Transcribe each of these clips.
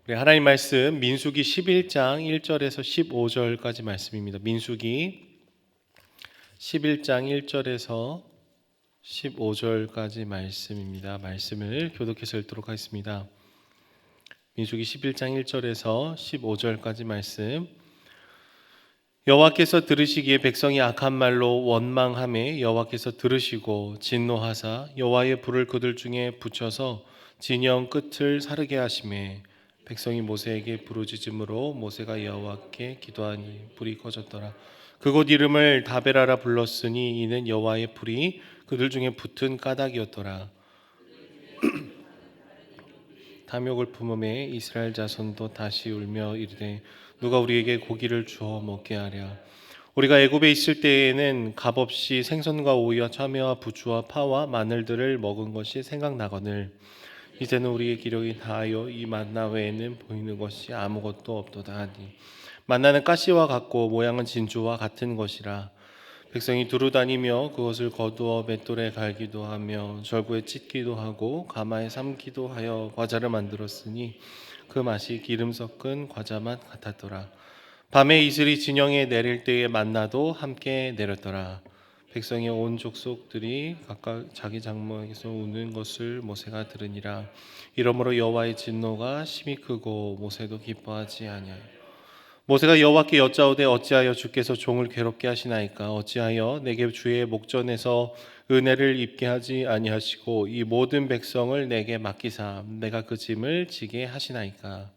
우리 하나님 말씀 민수기 11장 1절에서 15절까지 말씀입니다. 민수기 11장 1절에서 15절까지 말씀입니다. 말씀을 교독해서 읽도록 하겠습니다. 민수기 11장 1절에서 15절까지 말씀. 여호와께서 들으시기에 백성이 악한 말로 원망하매 여호와께서 들으시고 진노하사 여호와의 불을 그들 중에 붙여서 진영 끝을 사르게 하시매 백성이 모세에게 부르짖음으로 모세가 여호와께 기도하니 불이 꺼졌더라. 그곳 이름을 다베라라 불렀으니 이는 여호와의 불이 그들 중에 붙은 까닭이었더라. 탐욕을 품음에 이스라엘 자손도 다시 울며 이르되 누가 우리에게 고기를 주어 먹게 하랴. 우리가 애굽에 있을 때에는 값없이 생선과 오이와 참외와 부추와 파와 마늘들을 먹은 것이 생각나거늘 이제는 우리의 기력이 다하여 이 만나 외에는 보이는 것이 아무것도 없도다 하니 만나는 가시와 같고 모양은 진주와 같은 것이라. 백성이 두루 다니며 그것을 거두어 맷돌에 갈기도 하며 절구에 찢기도 하고 가마에 삶기도 하여 과자를 만들었으니 그 맛이 기름 섞은 과자 맛 같았더라. 밤에 이슬이 진영에 내릴 때에 만나도 함께 내렸더라. 백성의 온 족속들이 각각 자기 장막에서 우는 것을 모세가 들으니라. 이러므로 여호와의 진노가 심히 크고 모세도 기뻐하지 아니하여 모세가 여호와께 여짜오되 어찌하여 주께서 종을 괴롭게 하시나이까. 어찌하여 내게 주의 목전에서 은혜를 입게 하지 아니하시고 이 모든 백성을 내게 맡기사 내가 그 짐을 지게 하시나이까.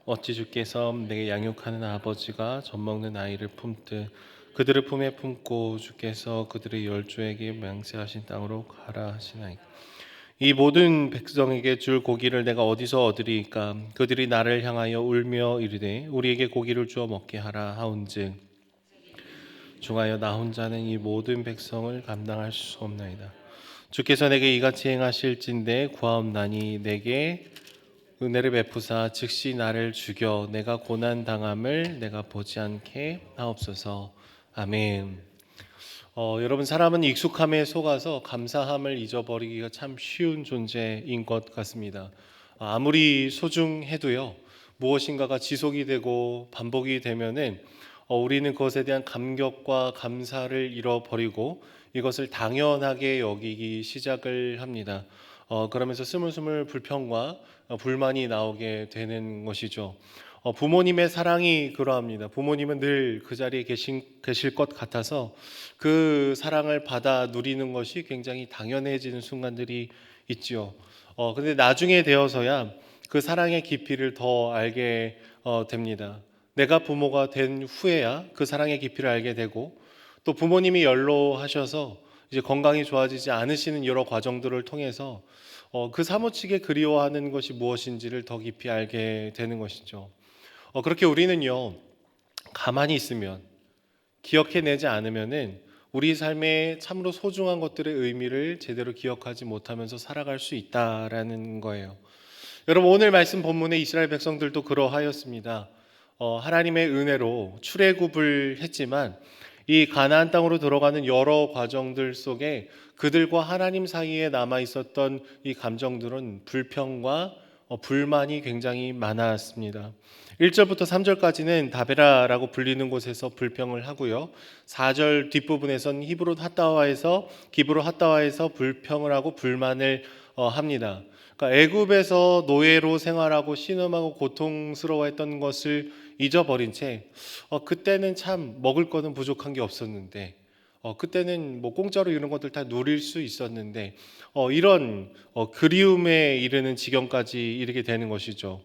어찌 주께서 내게 양육하는 아버지가 젖먹는 아이를 품듯 그들을 품에 품고 주께서 그들의 열조에게 맹세하신 땅으로 가라 하시나이까. 이 모든 백성에게 줄 고기를 내가 어디서 얻으리이까. 그들이 나를 향하여 울며 이르되 우리에게 고기를 주어 먹게 하라 하온즉 중하여 나 혼자는 이 모든 백성을 감당할 수 없나이다. 주께서 내게 이같이 행하실진대 구하옵나니 내게 은혜를 베푸사 즉시 나를 죽여 내가 고난 당함을 내가 보지 않게 하옵소서. 아멘. 여러분, 사람은 익숙함에 속아서 감사함을 잊어버리기가 참 쉬운 존재인 것 같습니다. 아무리 소중해도요, 무엇인가가 지속이 되고 반복이 되면은 우리는 그것에 대한 감격과 감사를 잃어버리고 이것을 당연하게 여기기 시작을 합니다. 그러면서 스물스물 불평과 불만이 나오게 되는 것이죠. 부모님의 사랑이 그러합니다. 부모님은 늘 그 자리에 계실 것 같아서 그 사랑을 받아 누리는 것이 굉장히 당연해지는 순간들이 있지요. 근데 나중에 되어서야 그 사랑의 깊이를 더 알게 됩니다. 내가 부모가 된 후에야 그 사랑의 깊이를 알게 되고 또 부모님이 연로하셔서 이제 건강이 좋아지지 않으시는 여러 과정들을 통해서 그 사무치게 그리워하는 것이 무엇인지를 더 깊이 알게 되는 것이죠. 그렇게 우리는요, 가만히 있으면 기억해내지 않으면은 우리 삶에 참으로 소중한 것들의 의미를 제대로 기억하지 못하면서 살아갈 수 있다라는 거예요. 여러분, 오늘 말씀 본문에 이스라엘 백성들도 그러하였습니다. 하나님의 은혜로 출애굽을 했지만 이 가나안 땅으로 들어가는 여러 과정들 속에 그들과 하나님 사이에 남아 있었던 이 감정들은 불평과 불만이 굉장히 많았습니다. 1절부터 3절까지는 다베라라고 불리는 곳에서 불평을 하고요. 4절 뒷부분에서는 히브로 핫다와에서 불평을 하고 불만을 합니다. 그러니까 애굽에서 노예로 생활하고 신음하고 고통스러워했던 것을 잊어버린 채 그때는 참 먹을 거는 부족한 게 없었는데 그때는 뭐 공짜로 이런 것들 다 누릴 수 있었는데 이런 그리움에 이르는 지경까지 이르게 되는 것이죠.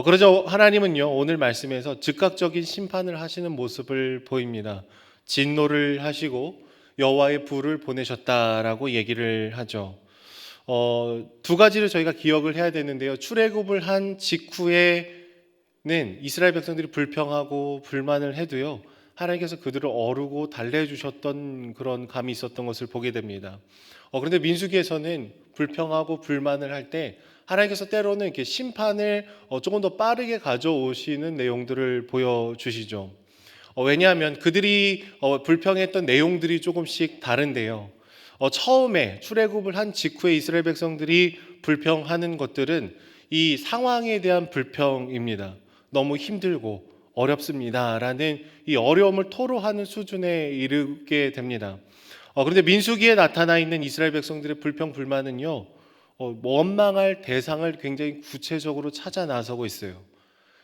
그러자 하나님은요, 오늘 말씀에서 즉각적인 심판을 하시는 모습을 보입니다. 진노를 하시고 여호와의 불을 보내셨다라고 얘기를 하죠. 두 가지를 저희가 기억을 해야 되는데요. 출애굽을 한 직후에는 이스라엘 백성들이 불평하고 불만을 해도요, 하나님께서 그들을 어루고 달래주셨던 그런 감이 있었던 것을 보게 됩니다. 그런데 민수기에서는 불평하고 불만을 할 때 하나님께서 때로는 이렇게 심판을 조금 더 빠르게 가져오시는 내용들을 보여주시죠. 왜냐하면 그들이 불평했던 내용들이 조금씩 다른데요. 처음에 출애굽을 한 직후에 이스라엘 백성들이 불평하는 것들은 이 상황에 대한 불평입니다. 너무 힘들고 어렵습니다라는 이 어려움을 토로하는 수준에 이르게 됩니다. 그런데 민수기에 나타나 있는 이스라엘 백성들의 불평 불만은요, 원망할 대상을 굉장히 구체적으로 찾아 나서고 있어요.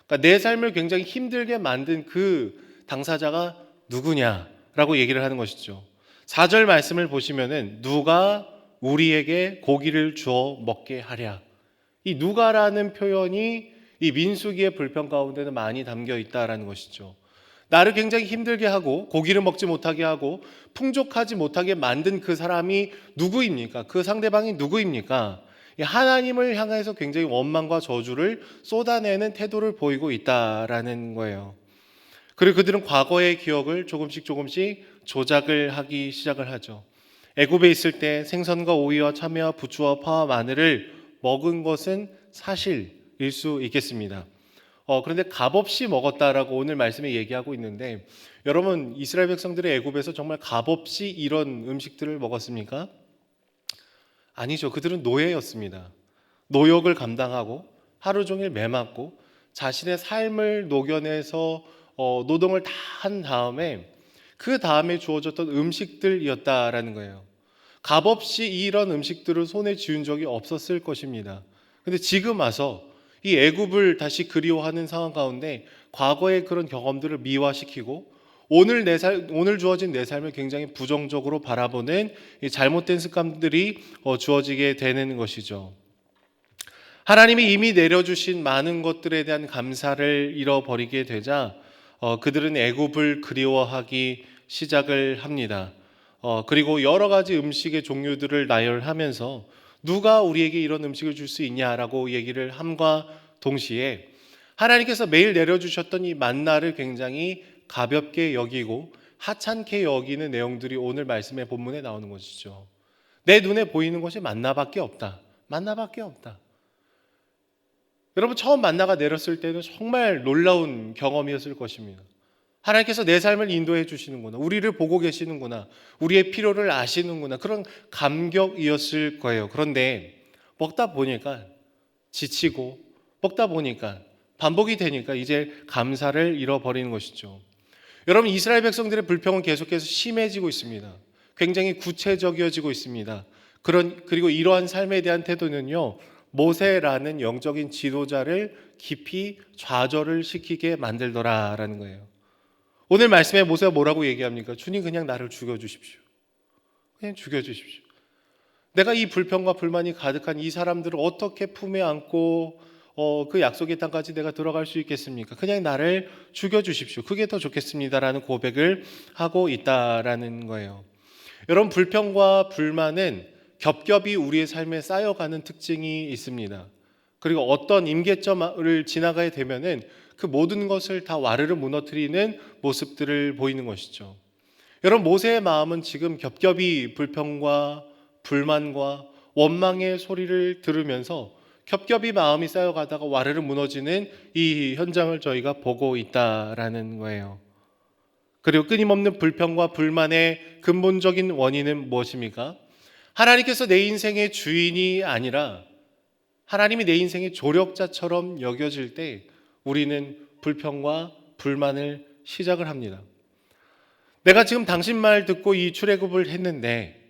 그러니까 내 삶을 굉장히 힘들게 만든 그 당사자가 누구냐라고 얘기를 하는 것이죠. 4절 말씀을 보시면은 누가 우리에게 고기를 주어 먹게 하랴. 이 누가라는 표현이 이 민수기의 불평 가운데는 많이 담겨 있다라는 것이죠. 나를 굉장히 힘들게 하고 고기를 먹지 못하게 하고 풍족하지 못하게 만든 그 사람이 누구입니까? 그 상대방이 누구입니까? 하나님을 향해서 굉장히 원망과 저주를 쏟아내는 태도를 보이고 있다라는 거예요. 그리고 그들은 과거의 기억을 조금씩 조작을 하기 시작을 하죠. 애굽에 있을 때 생선과 오이와 참외와 부추와 파와 마늘을 먹은 것은 사실일 수 있겠습니다. 그런데 값없이 먹었다라고 오늘 말씀에 얘기하고 있는데, 여러분 이스라엘 백성들의 애굽에서 정말 값없이 이런 음식들을 먹었습니까? 아니죠. 그들은 노예였습니다. 노역을 감당하고 하루 종일 매맞고 자신의 삶을 녹여내서 노동을 다 한 다음에 그 다음에 주어졌던 음식들이었다라는 거예요. 값없이 이런 음식들을 손에 쥐은 적이 없었을 것입니다. 근데 지금 와서 이 애굽을 다시 그리워하는 상황 가운데 과거의 그런 경험들을 미화시키고 오늘 주어진 내 삶을 굉장히 부정적으로 바라보는 이 잘못된 습관들이 주어지게 되는 것이죠. 하나님이 이미 내려주신 많은 것들에 대한 감사를 잃어버리게 되자 그들은 애굽을 그리워하기 시작을 합니다. 그리고 여러 가지 음식의 종류들을 나열하면서 누가 우리에게 이런 음식을 줄 수 있냐라고 얘기를 함과 동시에 하나님께서 매일 내려주셨던 이 만나를 굉장히 가볍게 여기고 하찮게 여기는 내용들이 오늘 말씀의 본문에 나오는 것이죠. 내 눈에 보이는 것이 만나밖에 없다. 만나밖에 없다. 여러분 처음 만나가 내렸을 때는 정말 놀라운 경험이었을 것입니다. 하나님께서 내 삶을 인도해 주시는구나. 우리를 보고 계시는구나. 우리의 필요를 아시는구나. 그런 감격이었을 거예요. 그런데 먹다 보니까 지치고 먹다 보니까 반복이 되니까 이제 감사를 잃어버리는 것이죠. 여러분 이스라엘 백성들의 불평은 계속해서 심해지고 있습니다. 굉장히 구체적이어지고 있습니다. 그리고 이러한 삶에 대한 태도는요, 모세라는 영적인 지도자를 깊이 좌절을 시키게 만들더라라는 거예요. 오늘 말씀에 모세가 뭐라고 얘기합니까? 주님 그냥 나를 죽여주십시오. 그냥 죽여주십시오. 내가 이 불평과 불만이 가득한 이 사람들을 어떻게 품에 안고 그 약속의 땅까지 내가 들어갈 수 있겠습니까? 그냥 나를 죽여주십시오. 그게 더 좋겠습니다라는 고백을 하고 있다라는 거예요. 여러분 불평과 불만은 겹겹이 우리의 삶에 쌓여가는 특징이 있습니다. 그리고 어떤 임계점을 지나가게 되면은 그 모든 것을 다 와르르 무너뜨리는 모습들을 보이는 것이죠. 여러분 모세의 마음은 지금 겹겹이 불평과 불만과 원망의 소리를 들으면서 겹겹이 마음이 쌓여가다가 와르르 무너지는 이 현장을 저희가 보고 있다라는 거예요. 그리고 끊임없는 불평과 불만의 근본적인 원인은 무엇입니까? 하나님께서 내 인생의 주인이 아니라 하나님이 내 인생의 조력자처럼 여겨질 때 우리는 불평과 불만을 시작을 합니다. 내가 지금 당신 말 듣고 이 출애굽을 했는데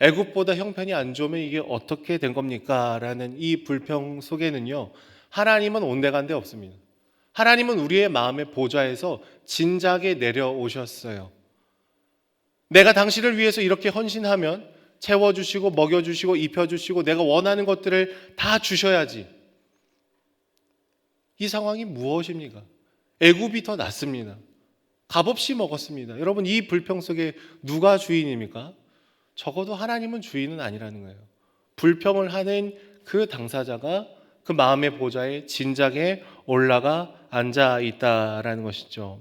애굽보다 형편이 안 좋으면 이게 어떻게 된 겁니까? 라는 이 불평 속에는요, 하나님은 온데간데 없습니다. 하나님은 우리의 마음의 보좌에서 진작에 내려오셨어요. 내가 당신을 위해서 이렇게 헌신하면 채워주시고 먹여주시고 입혀주시고 내가 원하는 것들을 다 주셔야지. 이 상황이 무엇입니까? 애굽이 더 낫습니다. 값없이 먹었습니다. 여러분 이 불평 속에 누가 주인입니까? 적어도 하나님은 주인은 아니라는 거예요. 불평을 하는 그 당사자가 그 마음의 보좌에 진작에 올라가 앉아 있다라는 것이죠.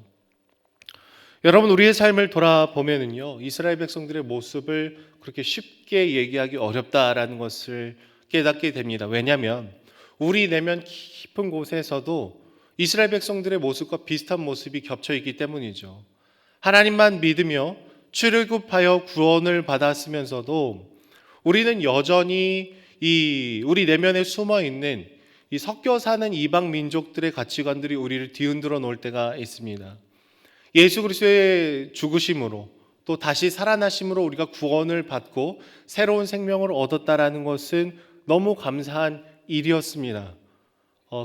여러분 우리의 삶을 돌아보면은요, 이스라엘 백성들의 모습을 그렇게 쉽게 얘기하기 어렵다라는 것을 깨닫게 됩니다. 왜냐하면 우리 내면 깊은 곳에서도 이스라엘 백성들의 모습과 비슷한 모습이 겹쳐 있기 때문이죠. 하나님만 믿으며 출애굽하여 구원을 받았으면서도 우리는 여전히 우리 내면에 숨어 있는 이 섞여 사는 이방 민족들의 가치관들이 우리를 뒤흔들어 놓을 때가 있습니다. 예수 그리스도의 죽으심으로 또 다시 살아나심으로 우리가 구원을 받고 새로운 생명을 얻었다라는 것은 너무 감사한 일이었습니다.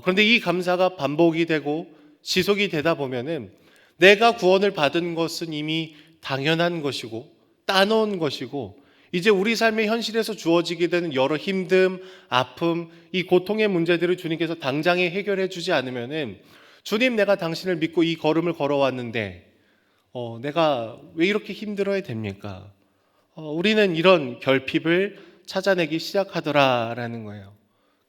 그런데 이 감사가 반복이 되고 지속이 되다 보면은 내가 구원을 받은 것은 이미 당연한 것이고 따놓은 것이고 이제 우리 삶의 현실에서 주어지게 되는 여러 힘듦, 아픔, 이 고통의 문제들을 주님께서 당장에 해결해 주지 않으면은 주님, 내가 당신을 믿고 이 걸음을 걸어왔는데 내가 왜 이렇게 힘들어야 됩니까? 우리는 이런 결핍을 찾아내기 시작하더라라는 거예요.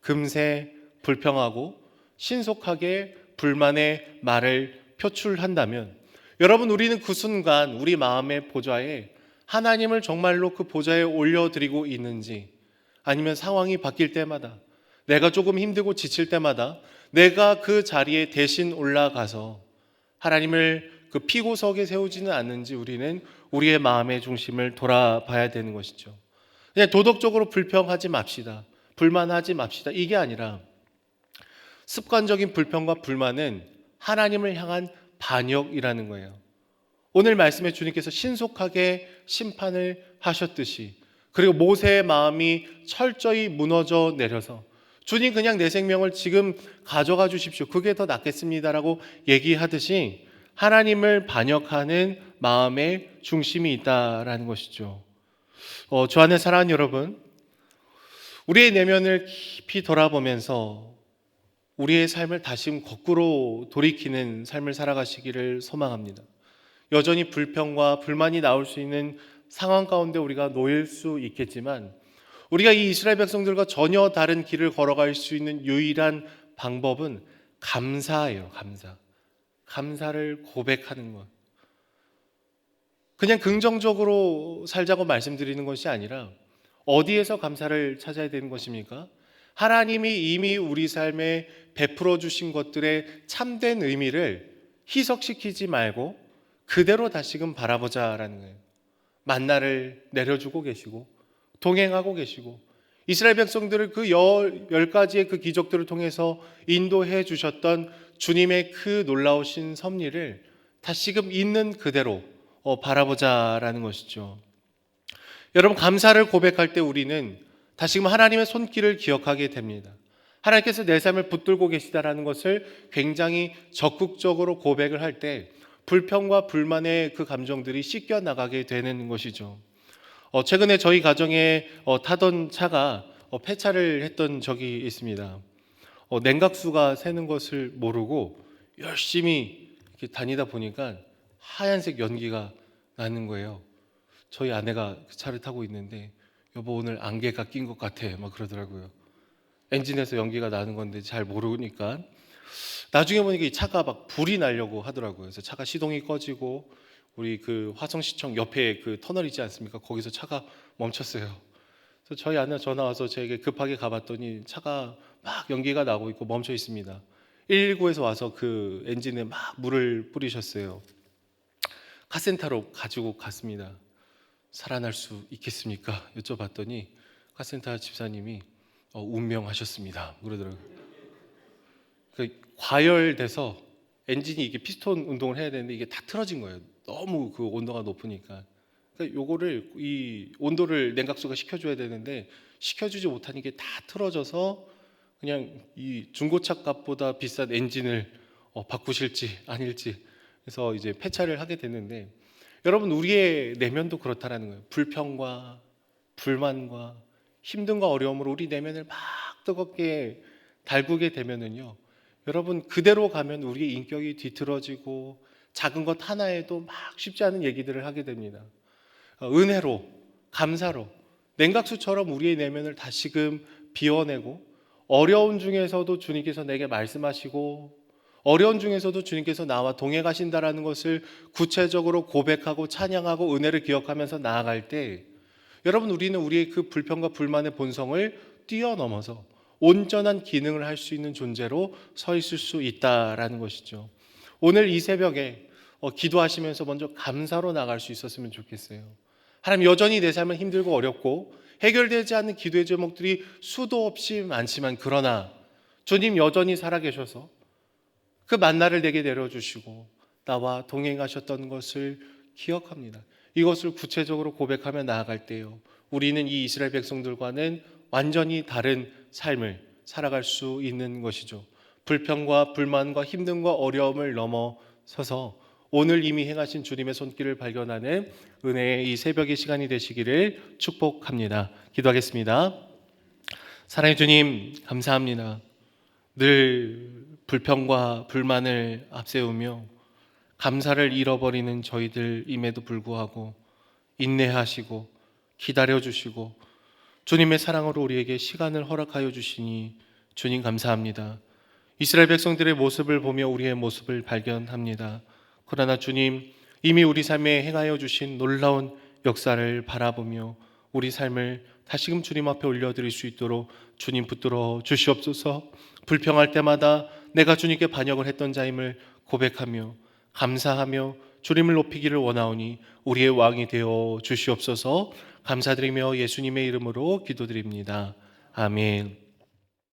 금세 불평하고 신속하게 불만의 말을 표출한다면 여러분, 우리는 그 순간 우리 마음의 보좌에 하나님을 정말로 그 보좌에 올려드리고 있는지, 아니면 상황이 바뀔 때마다 내가 조금 힘들고 지칠 때마다 내가 그 자리에 대신 올라가서 하나님을 그 피고석에 세우지는 않는지 우리는 우리의 마음의 중심을 돌아봐야 되는 것이죠. 그냥 도덕적으로 불평하지 맙시다, 불만하지 맙시다, 이게 아니라 습관적인 불평과 불만은 하나님을 향한 반역이라는 거예요. 오늘 말씀에 주님께서 신속하게 심판을 하셨듯이, 그리고 모세의 마음이 철저히 무너져 내려서 주님, 그냥 내 생명을 지금 가져가 주십시오, 그게 더 낫겠습니다라고 얘기하듯이 하나님을 반역하는 마음의 중심이 있다라는 것이죠. 주 안에 사랑하는 여러분, 우리의 내면을 깊이 돌아보면서 우리의 삶을 다시 거꾸로 돌이키는 삶을 살아가시기를 소망합니다. 여전히 불평과 불만이 나올 수 있는 상황 가운데 우리가 놓일 수 있겠지만, 우리가 이 이스라엘 백성들과 전혀 다른 길을 걸어갈 수 있는 유일한 방법은 감사예요. 감사를 고백하는 것. 그냥 긍정적으로 살자고 말씀드리는 것이 아니라 어디에서 감사를 찾아야 되는 것입니까? 하나님이 이미 우리 삶에 베풀어 주신 것들의 참된 의미를 희석시키지 말고 그대로 다시금 바라보자라는 거예요. 만나를 내려주고 계시고 동행하고 계시고 이스라엘 백성들을 그 10가지의 그 기적들을 통해서 인도해 주셨던 주님의 그 놀라우신 섭리를 다시금 있는 그대로 바라보자라는 것이죠. 여러분, 감사를 고백할 때 우리는 다시금 하나님의 손길을 기억하게 됩니다. 하나님께서 내 삶을 붙들고 계시다라는 것을 굉장히 적극적으로 고백을 할 때 불평과 불만의 그 감정들이 씻겨 나가게 되는 것이죠. 최근에 저희 가정에 타던 차가 폐차를 했던 적이 있습니다. 냉각수가 새는 것을 모르고 열심히 이렇게 다니다 보니까 하얀색 연기가 나는 거예요. 저희 아내가 그 차를 타고 있는데, 여보 오늘 안개가 낀 것 같아 막 그러더라고요. 엔진에서 연기가 나는 건데 잘 모르니까 나중에 보니까 이 차가 막 불이 나려고 하더라고요. 그래서 차가 시동이 꺼지고 우리 그 화성시청 옆에 그 터널 있지 않습니까? 거기서 차가 멈췄어요. 그래서 저희 아내가 전화 와서 제게 급하게 가봤더니 차가 막 연기가 나고 있고 멈춰 있습니다. 119에서 와서 그 엔진에 막 물을 뿌리셨어요. 카센터로 가지고 갔습니다. 살아날 수 있겠습니까? 여쭤봤더니 카센터 집사님이 운명하셨습니다 그러더라고요. 과열돼서 엔진이 이게 피스톤 운동을 해야 되는데 이게 다 틀어진 거예요. 너무 그 온도가 높으니까. 그러니까 요거를 이 온도를 냉각수가 식혀줘야 되는데 식혀주지 못하는 게 다 틀어져서 그냥 이 중고차 값보다 비싼 엔진을 바꾸실지 아닐지 그래서 이제 폐차를 하게 됐는데, 여러분, 우리의 내면도 그렇다라는 거예요. 불평과 불만과 힘듦과 어려움으로 우리 내면을 막 뜨겁게 달구게 되면은요, 여러분, 그대로 가면 우리의 인격이 뒤틀어지고 작은 것 하나에도 막 쉽지 않은 얘기들을 하게 됩니다. 은혜로, 감사로 냉각수처럼 우리의 내면을 다시금 비워내고, 어려운 중에서도 주님께서 내게 말씀하시고 어려운 중에서도 주님께서 나와 동행하신다라는 것을 구체적으로 고백하고 찬양하고 은혜를 기억하면서 나아갈 때, 여러분, 우리는 우리의 그 불평과 불만의 본성을 뛰어넘어서 온전한 기능을 할 수 있는 존재로 서 있을 수 있다라는 것이죠. 오늘 이 새벽에 기도하시면서 먼저 감사로 나갈 수 있었으면 좋겠어요. 하나님, 여전히 내 삶은 힘들고 어렵고 해결되지 않는 기도의 제목들이 수도 없이 많지만, 그러나 주님 여전히 살아계셔서 그 만나를 내게 내려주시고 나와 동행하셨던 것을 기억합니다. 이것을 구체적으로 고백하며 나아갈 때요, 우리는 이 이스라엘 백성들과는 완전히 다른 삶을 살아갈 수 있는 것이죠. 불평과 불만과 힘듦과 어려움을 넘어서서 오늘 이미 행하신 주님의 손길을 발견하는 은혜의 이 새벽의 시간이 되시기를 축복합니다. 기도하겠습니다. 사랑의 주님, 감사합니다. 늘 불평과 불만을 앞세우며 감사를 잃어버리는 저희들임에도 불구하고 인내하시고 기다려주시고 주님의 사랑으로 우리에게 시간을 허락하여 주시니 주님 감사합니다. 이스라엘 백성들의 모습을 보며 우리의 모습을 발견합니다. 그러나 주님, 이미 우리 삶에 행하여 주신 놀라운 역사를 바라보며 우리 삶을 다시금 주님 앞에 올려드릴 수 있도록 주님 붙들어 주시옵소서. 불평할 때마다 내가 주님께 반역을 했던 자임을 고백하며 감사하며 주님을 높이기를 원하오니 우리의 왕이 되어 주시옵소서. 감사드리며 예수님의 이름으로 기도드립니다. 아멘.